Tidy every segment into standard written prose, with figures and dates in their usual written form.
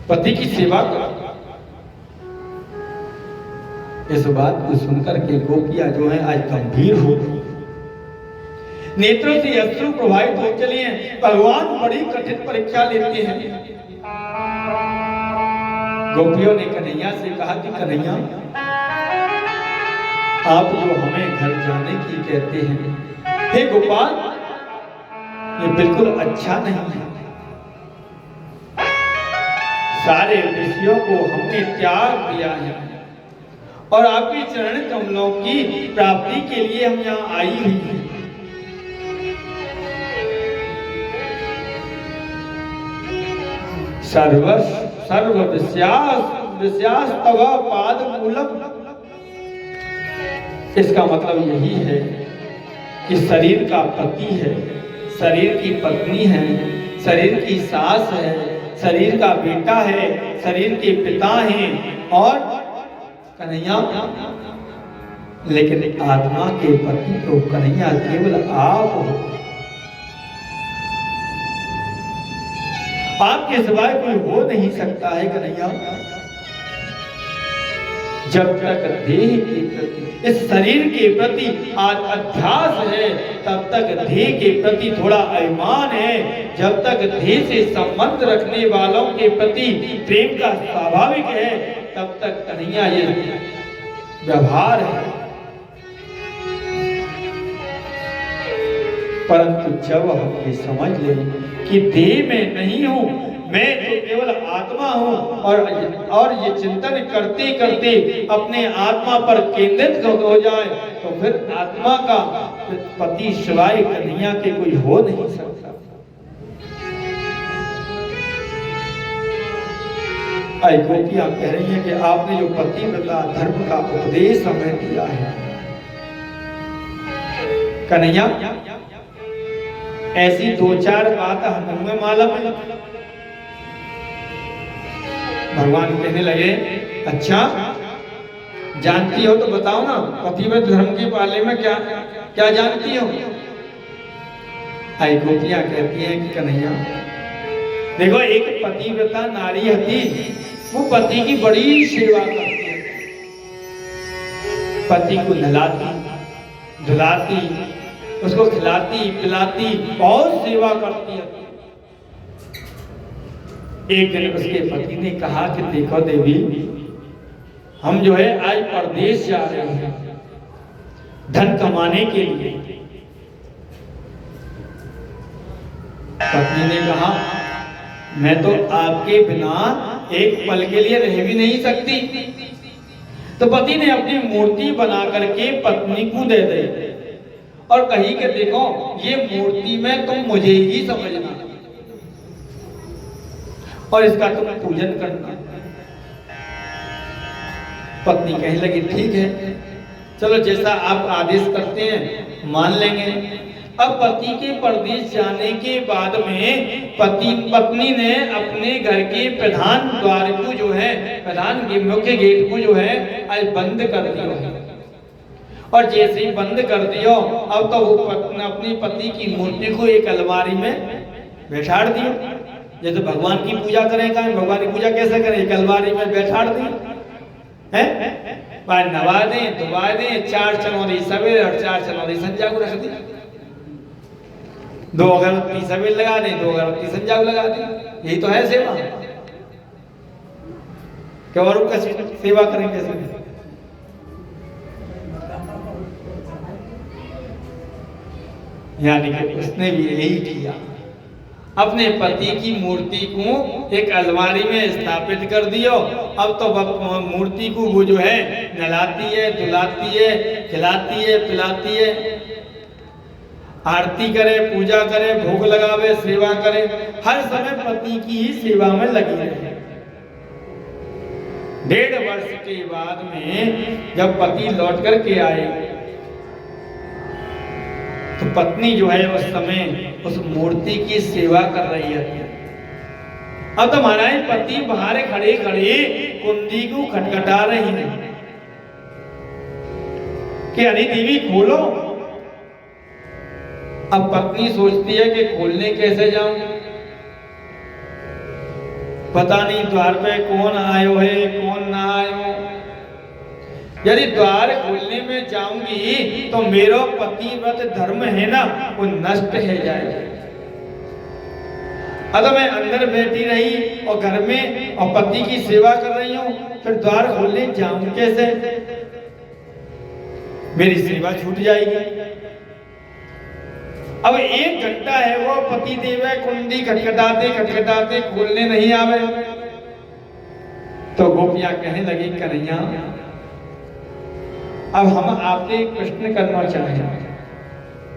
पति की सेवा करो। इस बात को सुनकर के गोपियां जो है आज गंभीर हो गई, नेत्रों से अश्रु प्रवाहित हो चले हैं। भगवान बड़ी कठिन परीक्षा लेते हैं। गोपियों ने कन्हैया से कहा कि कन्हैया, आप जो हमें घर जाने की कहते हैं, हे गोपाल, ये बिल्कुल अच्छा नहीं है। सारे विषयों को हमने त्याग दिया है और आपके चरण कमलों की प्राप्ति के लिए हम यहाँ आई हुई हैं। सर्व विश्यास तव पाद मूलम। इसका मतलब यही है कि शरीर का पति है, शरीर की पत्नी है, शरीर की सास है, शरीर का बेटा है, शरीर के पिता हैं और कन्हैया, लेकिन आत्मा के पति तो कन्हैया केवल आप हो। आपके सिवाय कोई हो नहीं सकता है कन्हैया। जब तक देह के प्रति, इस शरीर के प्रति अध्यास है, तब तक देह के प्रति थोड़ा अभिमान है। जब तक देह से संबंध रखने वालों के प्रति प्रेम का स्वाभाविक है, तब तक कन्हैया ये व्यवहार है। परंतु जब हम ये समझ लें कि देह में नहीं हूं, मैं तो केवल आत्मा हूं, और ये चिंतन करते करते अपने आत्मा पर केंद्रित हो जाए, तो फिर आत्मा का पति शिवाय कन्हैया के कोई हो नहीं सकता। आई गोपियां कह रही हैं कि आपने जो पतिव्रता धर्म का उपदेश हमें दिया है कन्हैया, ऐसी दो चार बात हमें मालूम है। भगवान कहने लगे, अच्छा जानती हो तो बताओ ना, पतिव्रत धर्म के बारे में क्या क्या जानती हो? आई गोपियां कहती हैं कि कन्हैया देखो, एक पतिव्रता नारी हती, वो पति की बड़ी सेवा करती है, पति को नहलाती धुलाती, उसको खिलाती पिलाती, बहुत सेवा करती है। एक दिन उसके पति ने कहा कि देखो देवी, हम जो है आज परदेश जा रहे हैं धन कमाने के लिए। पत्नी ने कहा, मैं तो आपके बिना एक पल के लिए रह भी नहीं सकती। तो पति ने अपनी मूर्ति बना करके पत्नी को दे दी और कही कि देखो, ये मूर्ति में तुम मुझे ही समझना और इसका तुम पूजन करना। पत्नी कहने लगी, ठीक है, चलो जैसा आप आदेश करते हैं मान लेंगे। अब पति के परदेश जाने के बाद में पत्नी ने अपने घर के प्रधान द्वार को जो है, प्रधान मुख्य गेट को जो है आज बंद कर दिया है। और जैसे ही बंद कर दियो, अब तो वो अपनी पति की मूर्ति को एक अलमारी में बैठाड़ दियो। जैसे भगवान की पूजा करें, भगवान की पूजा कैसे करें, एक अलमारी में बैठाड़ दी है, नवा दें धुवा दें, 4 चनौरी सवेरे और 4 चनौरी संध्या को रख दी, 2 अगरबत्ती सवेरे लगा दें, 2 अगरबत्ती संध्या को लगा दें। यही तो है सेवा। क्या और कैसे सेवा करें, कैसे? यानी कि उसने भी यही किया, अपने पति की मूर्ति को एक अलमारी में स्थापित कर दियो। अब तो मूर्ति को वो जो है नहलाती है, धुलाती है, खिलाती है, पिलाती है, आरती करे, पूजा करे, भोग लगावे, सेवा करे, हर समय पति की ही सेवा में लगी रहे। 1.5 वर्ष के बाद में जब पति लौट करके आए, तो पत्नी जो है उस समय उस मूर्ति की सेवा कर रही है। अब तो महाराज पति बाहर खड़े खड़े कुंडी को खटखटा रही है कि अरे देवी खोलो। अब पत्नी सोचती है कि खोलने कैसे जाऊं, पता नहीं द्वार पे कौन आयो है कौन ना आयो। यदि द्वार खोलने में जाऊंगी तो मेरा पतिव्रत धर्म है ना वो नष्ट है जाएगा। अगर मैं अंदर बैठी रही और घर में और पति की सेवा कर रही हूँ, फिर द्वार खोलने जाऊं कैसे? मेरी सेवा छूट जाएगी। अब 1 घंटा है वो पति देव कुंडी खटखटाते खटखटाते खोलने नहीं आवे, तो गोपियां कहने लगी कन्हैया अब हम आपसे प्रश्न करना चाहें।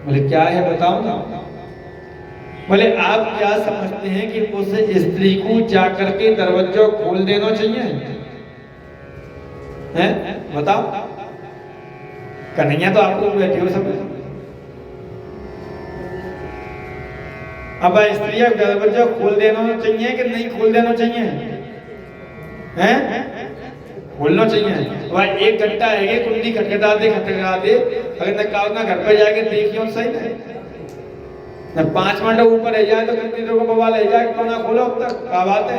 बोले क्या है बताओ ना। बोले आप क्या समझते हैं कि उस स्त्री को जाकर के दरवाजा खोल देना चाहिए हैं? बताओ। कन्हैया तो आपको बैठे हो सब। अब स्त्री का दरवाजा खोल देना चाहिए कि नहीं खोल देना चाहिए? हैं? खोलना चाहिए। वह 1 घंटा है कुंडी खटखटाते खटखटाते, अगर न कहा ना घर पर जाके देखियो सही ना 5 मिनट ऊपर रह जाए तो कितनी देर को बवाल रह जाए तो ना खोलो अब तक क्या बात है।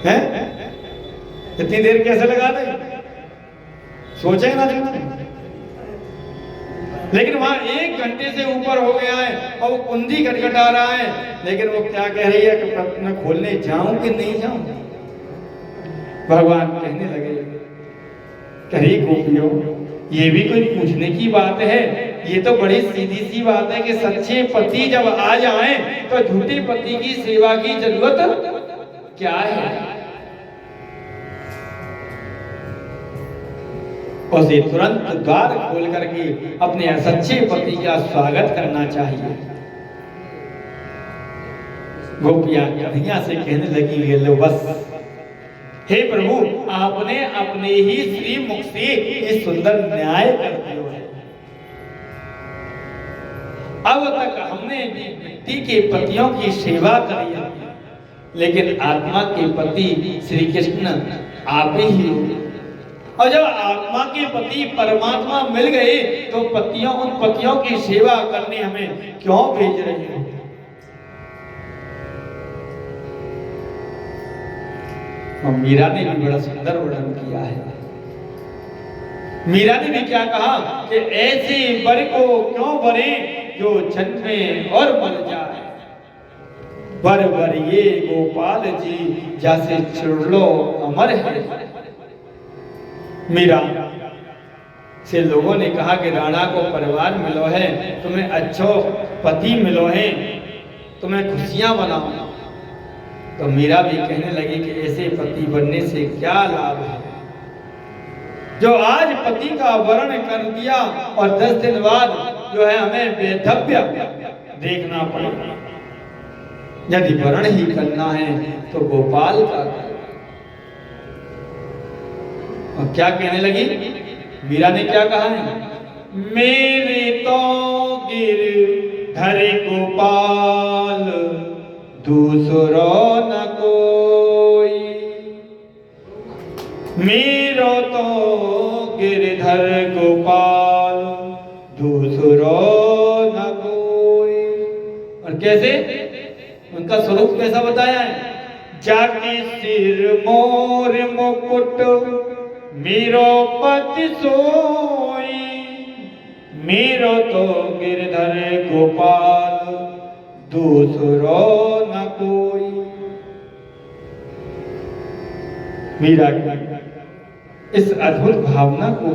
हैं? इतनी देर कैसे लगा दे सोचेंगे ना। लेकिन वहां 1 घंटे से ऊपर हो गया है और वो कुंडी खटखटा रहा है, लेकिन वो क्या कह रही है कि मैं खोलने जाऊं कि नहीं जाऊं। भगवान कहने लगे कही गोपियों ये भी कोई पूछने की बात है? ये तो बड़ी सीधी सी बात है कि सच्चे पति जब आ जाएं तो झूठे पति की सेवा की जरूरत क्या है। उसे तुरंत द्वार खोल करके अपने सच्चे पति का स्वागत करना चाहिए। गोपियां कन्हैया से कहने लगी लो बस, हे प्रभु आपने अपने ही श्री मुख से ये सुंदर न्याय कर दिया है। अब तक हमने मिट्टी के पतियों की सेवा करी है, लेकिन आत्मा के पति श्री कृष्ण आप ही हो। और जब आत्मा के पति परमात्मा मिल गए तो पतियों उन पतियों की सेवा करने हमें क्यों भेज रहे हैं? मीरा ने भी बड़ा सुंदर वर्णन किया है। मीरा ने भी क्या कहा कि ऐसे वर को क्यों वरे जो जन्मे और मर जाए। वर वर ये गोपाल जी जैसे चुड़लो अमर है। मीरा से लोगों ने कहा कि राणा को परिवार मिलो है, तुम्हें अच्छो पति मिलो है, तुम्हें खुशियां बनाओ। तो मीरा भी कहने लगी कि ऐसे पति बनने से क्या लाभ है जो आज पति का वर्ण कर दिया और 10 दिन बाद जो है हमें बेधव्य देखना पड़ेगा। यदि वर्ण ही करना है तो गोपाल का। और क्या कहने लगी मीरा ने? क्या कहा है? मेरे तो गिरधर गोपाल दूसरो न कोई। मेरो तो गिरधर गोपाल दूसरो न कोई। और कैसे उनका स्वरूप कैसा बताया है? जाके सिर मोर मुकुट मेरो पति सोई। मेरो तो गिरधर गोपाल दूसरो न कोई। मीरा की इस अद्भुत भावना को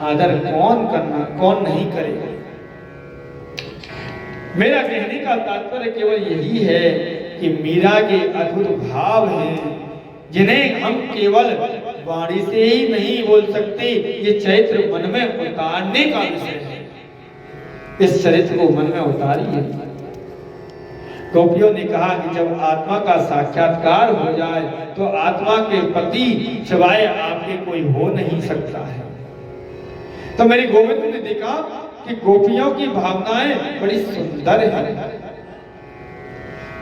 आदर कौन नहीं करेगा। मेरा कहने का तात्पर्य केवल यही है कि मीरा के अद्भुत भाव हैं जिन्हें हम केवल वाणी से ही नहीं बोल सकते। ये चरित्र मन में उतारने का विषय है। इस चरित्र को मन में उतारिए। गोपियों ने कहा कि जब आत्मा का साक्षात्कार हो जाए तो आत्मा के पति सिवाय आपके कोई हो नहीं सकता है। तो मेरे गोविंद ने देखा कि गोपियों की भावनाएं बड़ी सुंदर हैं।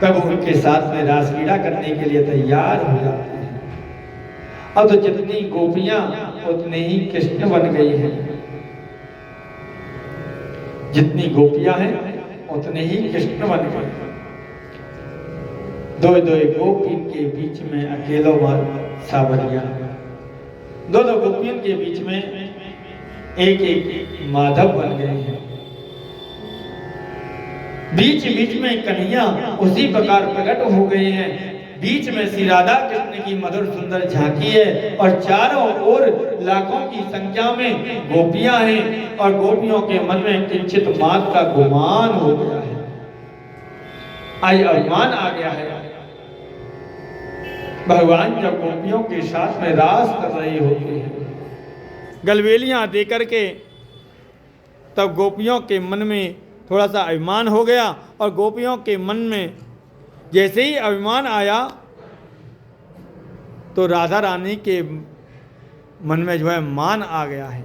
तब उनके साथ में रासलीला करने के लिए तैयार हो जाते हैं। अब तो जितनी गोपियां उतने ही कृष्ण बन गई हैं। जितनी गोपियां हैं उतने ही कृष्ण बन गए। दो दो गोपियों के बीच में अकेलो सावरिया, दो गोपियों के बीच में एक एक माधव बन गए हैं। बीच बीच में कन्हैया उसी प्रकार प्रकट हो गए हैं। बीच में श्री राधा कृष्ण की मधुर सुंदर झांकी है और चारों ओर लाखों की संख्या में गोपियां हैं और गोपियों के मन में किंचित मात का गुमान हो गया है, आई अभिमान आ गया है। भगवान जब गोपियों के साथ में रास कर रहे होते हैं, गलबेलियां देकर के, तब गोपियों के मन में थोड़ा सा अभिमान हो गया और गोपियों के मन में जैसे ही अभिमान आया तो राधा रानी के मन में जो है मान आ गया है।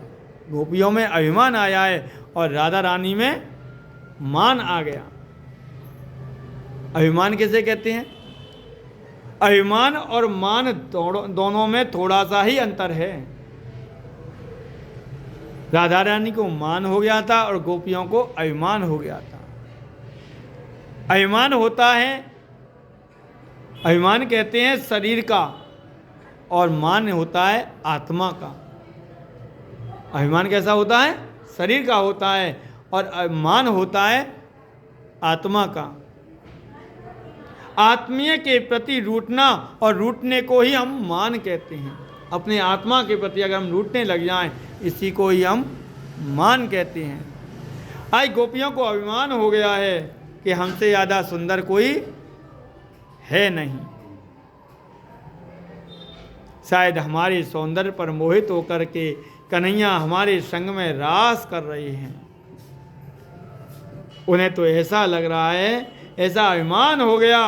गोपियों में अभिमान आया है और राधा रानी में मान आ गया। अभिमान किसे कहते हैं? अभिमान और मान दोनों में थोड़ा सा ही अंतर है। राधा रानी को मान हो गया था और गोपियों को अभिमान हो गया था। अभिमान होता है, अभिमान कहते हैं शरीर का, और मान होता है आत्मा का। अभिमान कैसा होता है? शरीर का होता है और मान होता है आत्मा का। आत्मीय के प्रति रूठना, और रूठने को ही हम मान कहते हैं। अपने आत्मा के प्रति अगर हम रूठने लग जाएं, इसी को ही हम मान कहते हैं। आज गोपियों को अभिमान हो गया है कि हमसे ज़्यादा सुंदर कोई है नहीं। शायद हमारे सौंदर्य पर मोहित होकर के कन्हैया हमारे संग में रास कर रहे हैं। उन्हें तो ऐसा लग रहा है, ऐसा अभिमान हो गया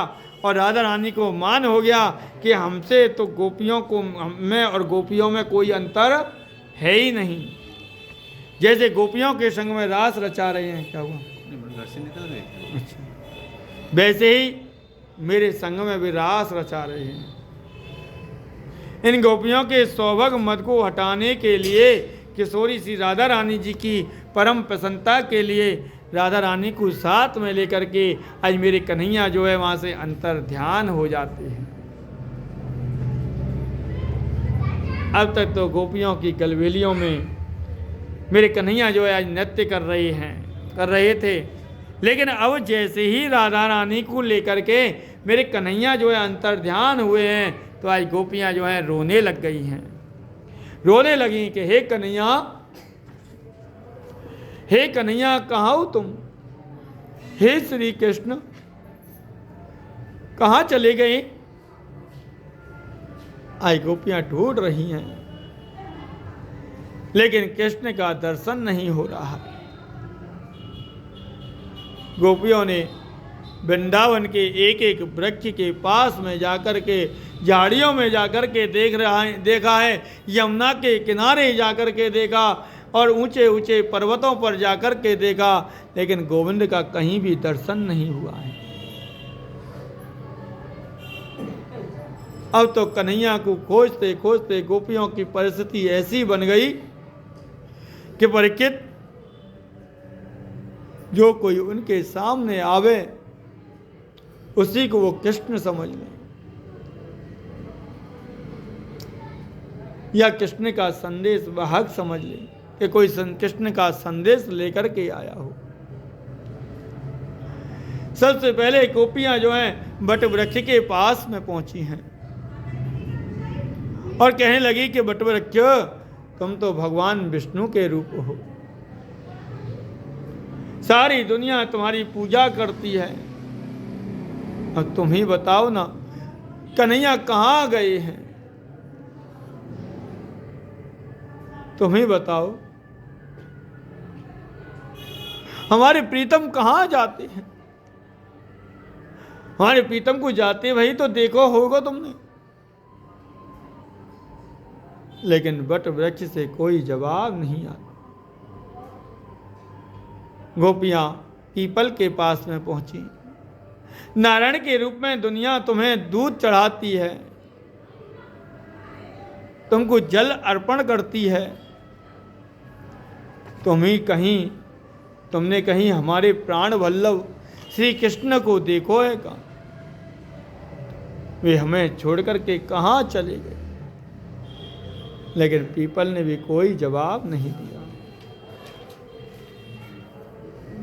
और राधा रानी को मान हो गया कि हमसे तो गोपियों को में और गोपियों में कोई अंतर है ही नहीं। जैसे गोपियों के संग में रास रचा रहे हैं, क्या हुआ? निकल गए। अच्छा, वैसे ही मेरे संग में भी रास रचा रहे हैं। इन गोपियों के सौभाग्य मद को हटाने के लिए, किशोरी श्री राधा रानी जी की परम प्रसन्नता के लिए राधा रानी को साथ में लेकर के आज मेरे कन्हैया जो है वहाँ से अंतर ध्यान हो जाते हैं। अब तक तो गोपियों की गलबेलियों में मेरे कन्हैया जो है आज नृत्य कर रहे थे, लेकिन अब जैसे ही राधा रानी को लेकर के मेरे कन्हैया जो है अंतर ध्यान हुए हैं, तो आज गोपियाँ जो हैं रोने लग गई हैं। रोने लगी कि हे कन्हैया कहाँ हो तुम? हे श्री कृष्ण कहाँ चले गए? आज गोपियाँ ढूंढ रही हैं, लेकिन कृष्ण का दर्शन नहीं हो रहा। गोपियों ने वृंदावन के एक एक वृक्ष के पास में जाकर के, झाड़ियों में जाकर के देखा है, यमुना के किनारे जाकर के देखा और ऊंचे ऊंचे पर्वतों पर जाकर के देखा, लेकिन गोविंद का कहीं भी दर्शन नहीं हुआ है। अब तो कन्हैया को खोजते खोजते गोपियों की परिस्थिति ऐसी बन गई कि परीक्षित जो कोई उनके सामने आवे उसी को वो कृष्ण समझ लें या कृष्ण का संदेश वाहक समझ लें कि कोई कृष्ण का संदेश लेकर के आया हो। सबसे पहले गोपियां जो हैं बट वृक्ष के पास में पहुंची हैं और कहने लगी कि बट वृक्ष तुम तो भगवान विष्णु के रूप हो, सारी दुनिया तुम्हारी पूजा करती है, और तुम ही बताओ ना कन्हैया कहाँ गए हैं? तुम ही बताओ हमारे प्रीतम कहाँ जाते हैं? हमारे प्रीतम को जाते वही तो देखो होगा तुमने। लेकिन वट वृक्ष से कोई जवाब नहीं आता। गोपियां पीपल के पास में पहुंची। नारायण के रूप में दुनिया तुम्हें दूध चढ़ाती है, तुमको जल अर्पण करती है, तुम ही कहीं तुमने कहीं हमारे प्राण वल्लभ श्री कृष्ण को देखो है का? वे हमें छोड़ करके कहाँ चले गए? लेकिन पीपल ने भी कोई जवाब नहीं दिया।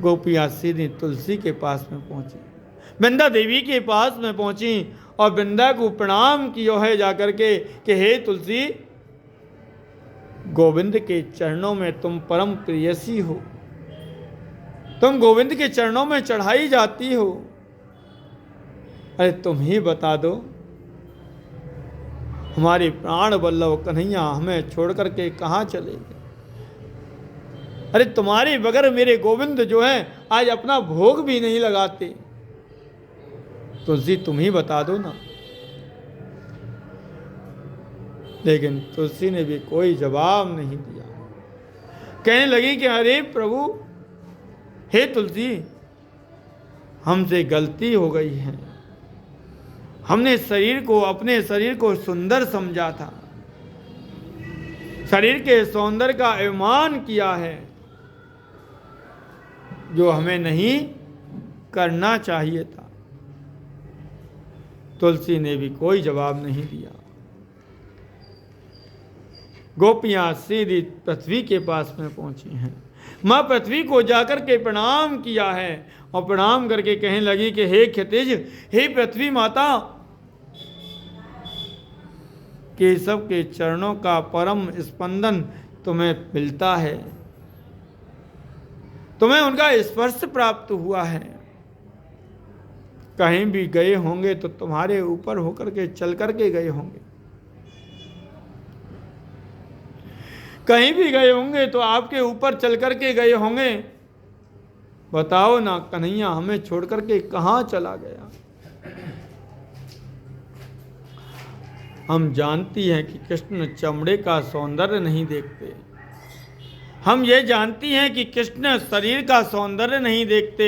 गोपियाँ सीधी तुलसी के पास में पहुंची, वृंदा देवी के पास में पहुंची और वृंदा को प्रणाम किया है जाकर के कि हे तुलसी, गोविंद के चरणों में तुम परम प्रेयसी हो, तुम गोविंद के चरणों में चढ़ाई जाती हो। अरे तुम ही बता दो, हमारे प्राण वल्लभ कन्हैया हमें छोड़ करके कहाँ चले गए? अरे तुम्हारे बगैर मेरे गोविंद जो हैं आज अपना भोग भी नहीं लगाते। तुलसी तुम ही बता दो ना। लेकिन तुलसी ने भी कोई जवाब नहीं दिया। कहने लगी कि अरे प्रभु, हे तुलसी, हमसे गलती हो गई है। हमने अपने शरीर को सुंदर समझा था, शरीर के सौंदर्य का अभिमान किया है, जो हमें नहीं करना चाहिए था। तुलसी ने भी कोई जवाब नहीं दिया। गोपियां सीधी पृथ्वी के पास में पहुंची हैं। मां पृथ्वी को जाकर के प्रणाम किया है और प्रणाम करके कहने लगी कि हे क्षितिज, हे पृथ्वी माता, केशव के चरणों का परम स्पंदन तुम्हें मिलता है, तुम्हें उनका स्पर्श प्राप्त हुआ है। कहीं भी गए होंगे तो तुम्हारे ऊपर होकर के चल करके गए होंगे, कहीं भी गए होंगे तो आपके ऊपर चल करके गए होंगे। बताओ ना कन्हैया, हमें छोड़ करके कहाँ चला गया? हम जानती हैं कि कृष्ण चमड़े का सौंदर्य नहीं देखते, हम ये जानती हैं कि कृष्ण शरीर का सौंदर्य नहीं देखते,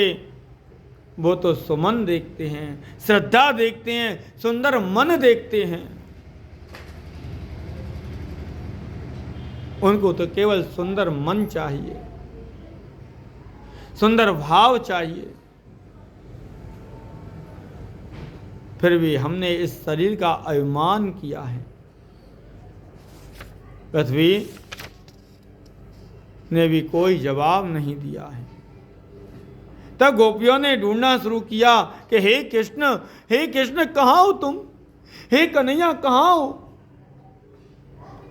वो तो सुमन देखते हैं, श्रद्धा देखते हैं, सुंदर मन देखते हैं। उनको तो केवल सुंदर मन चाहिए, सुंदर भाव चाहिए। फिर भी हमने इस शरीर का अभिमान किया है। पृथ्वी ने भी कोई जवाब नहीं दिया है। तब गोपियों ने ढूंढना शुरू किया कि हे कृष्ण कहाँ हो तुम? हे कन्हैया कहाँ हो?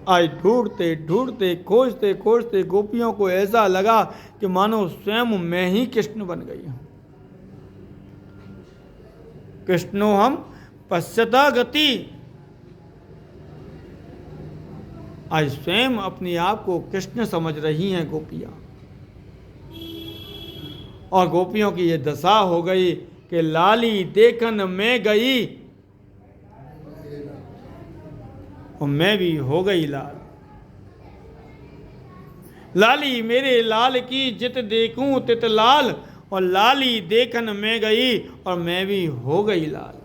आज ढूंढते ढूंढते खोजते खोजते गोपियों को ऐसा लगा कि मानो स्वयं मैं ही कृष्ण बन गई हूं। कृष्णो हम पश्यता गति। आज स्वयं अपने आप को कृष्ण समझ रही हैं गोपियां। और गोपियों की ये दशा हो गई कि लाली देखन मैं गई और मैं भी हो गई लाल। लाली मेरे लाल की जित देखूं तित लाल, और लाली देखन मैं गई और मैं भी हो गई लाल।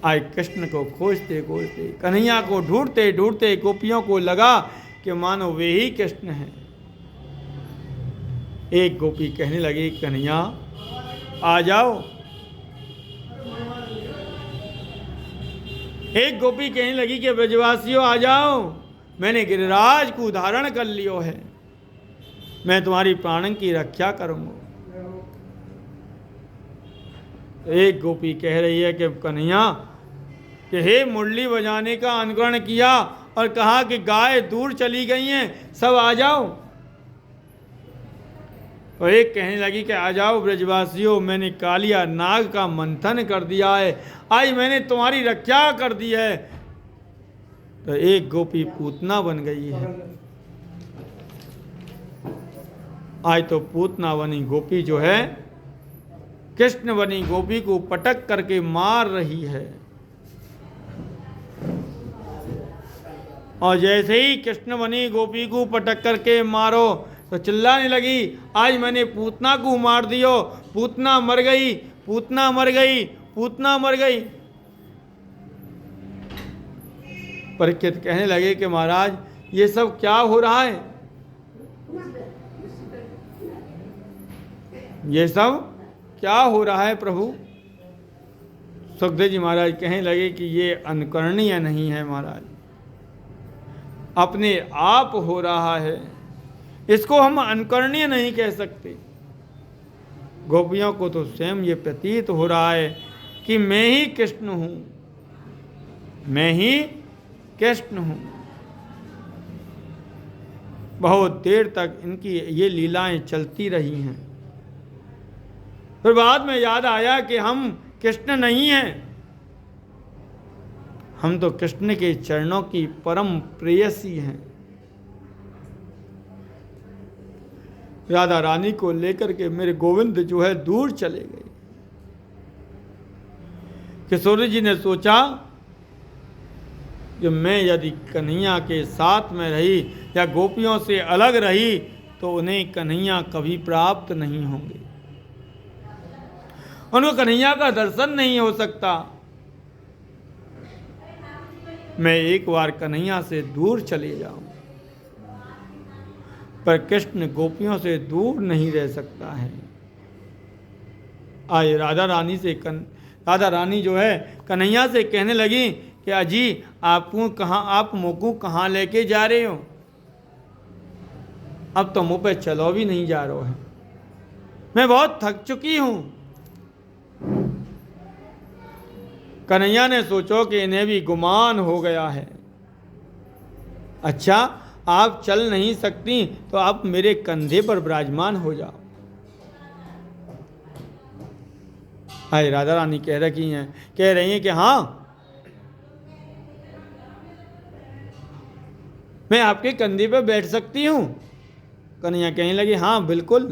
आज कृष्ण को खोजते खोजते, कन्हैया को ढूंढते ढूंढते गोपियों को लगा कि मानो वे ही कृष्ण हैं। एक गोपी कहने लगी, कन्हैया आ जाओ। एक गोपी कहने लगी कि ब्रजवासियों आ जाओ, मैंने गिरिराज को धारण कर लियो है, मैं तुम्हारी प्राणन की रक्षा करूंगा। एक गोपी कह रही है कि कन्हैया कि हे मुरली बजाने का अनुकरण किया और कहा कि गाय दूर चली गई हैं, सब आ जाओ। और एक कहने लगी कि आ जाओ ब्रजवासियों, मैंने कालिया नाग का मंथन कर दिया है, आज मैंने तुम्हारी रक्षा कर दी है। तो एक गोपी पूतना बन गई है। आज तो पूतना बनी गोपी जो है कृष्ण बनी गोपी को पटक करके मार रही है। और जैसे ही कृष्ण बनी गोपी को पटक करके मारो तो चिल्लाने लगी, आज मैंने पूतना को मार दियो, पूतना मर गई, पूतना मर गई, पूतना मर गई। परीक्षित कहने लगे कि महाराज ये सब क्या हो रहा है? ये सब क्या हो रहा है प्रभु? सुखदेव जी महाराज कहने लगे कि ये अनुकरणीय नहीं है महाराज, अपने आप हो रहा है, इसको हम अनुकरणीय नहीं कह सकते। गोपियों को तो स्वयं ये प्रतीत हो रहा है कि मैं ही कृष्ण हूं, मैं ही कृष्ण हूं। बहुत देर तक इनकी ये लीलाएं चलती रही हैं। फिर बाद में याद आया कि हम कृष्ण नहीं हैं, हम तो कृष्ण के चरणों की परम प्रेयसी हैं। राधा रानी को लेकर के मेरे गोविंद जो है दूर चले गए। किशोरी जी ने सोचा कि मैं यदि कन्हैया के साथ में रही या गोपियों से अलग रही तो उन्हें कन्हैया कभी प्राप्त नहीं होंगे, उनको कन्हैया का दर्शन नहीं हो सकता। मैं एक बार कन्हैया से दूर चले जाऊं, पर कृष्ण गोपियों से दूर नहीं रह सकता है। आज राधा रानी जो है कन्हैया से कहने लगी कि अजी आप मुझको कहाँ लेके जा रहे हो? अब तो मुँह पे चलो भी नहीं जा रहा है, मैं बहुत थक चुकी हूं। कन्हैया ने सोचो कि इन्हें भी गुमान हो गया है। अच्छा, आप चल नहीं सकती तो आप मेरे कंधे पर विराजमान हो जाओ। हाय, राधा रानी कह रही हैं कि हाँ, मैं आपके कंधे पर बैठ सकती हूं। कन्हैया कहने लगी हाँ बिल्कुल।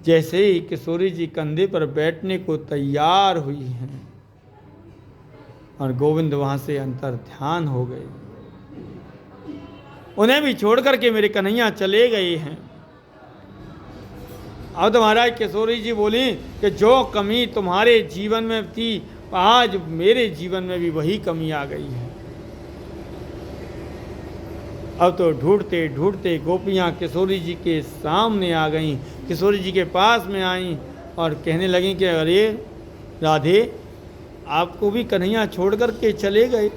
जैसे ही किशोरी जी कंधे पर बैठने को तैयार हुई हैं और गोविंद वहां से अंतर ध्यान हो गए, उन्हें भी छोड़ करके मेरे कन्हैया चले गए हैं। अब तो महाराज किशोरी जी बोली कि जो कमी तुम्हारे जीवन में थी आज मेरे जीवन में भी वही कमी आ गई है। अब तो ढूंढते ढूंढते गोपियां किशोरी जी के सामने आ गईं, किशोरी जी के पास में आईं और कहने लगीं कि अरे राधे, आपको भी कन्हैया छोड़ करके चले गए।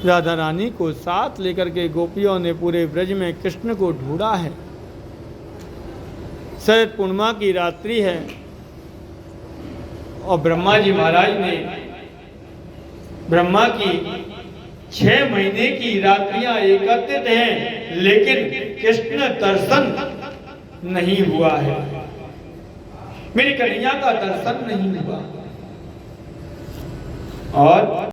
राधा रानी को साथ लेकर के गोपियों ने पूरे ब्रज में कृष्ण को ढूंढा है। शरद पूर्णिमा की रात्रि है और ब्रह्मा जी महाराज ने ब्रह्मा की 6 महीने की रात्रियां एकत्रित हैं, लेकिन कृष्ण दर्शन नहीं हुआ है, मेरी कन्हैया का दर्शन नहीं हुआ। और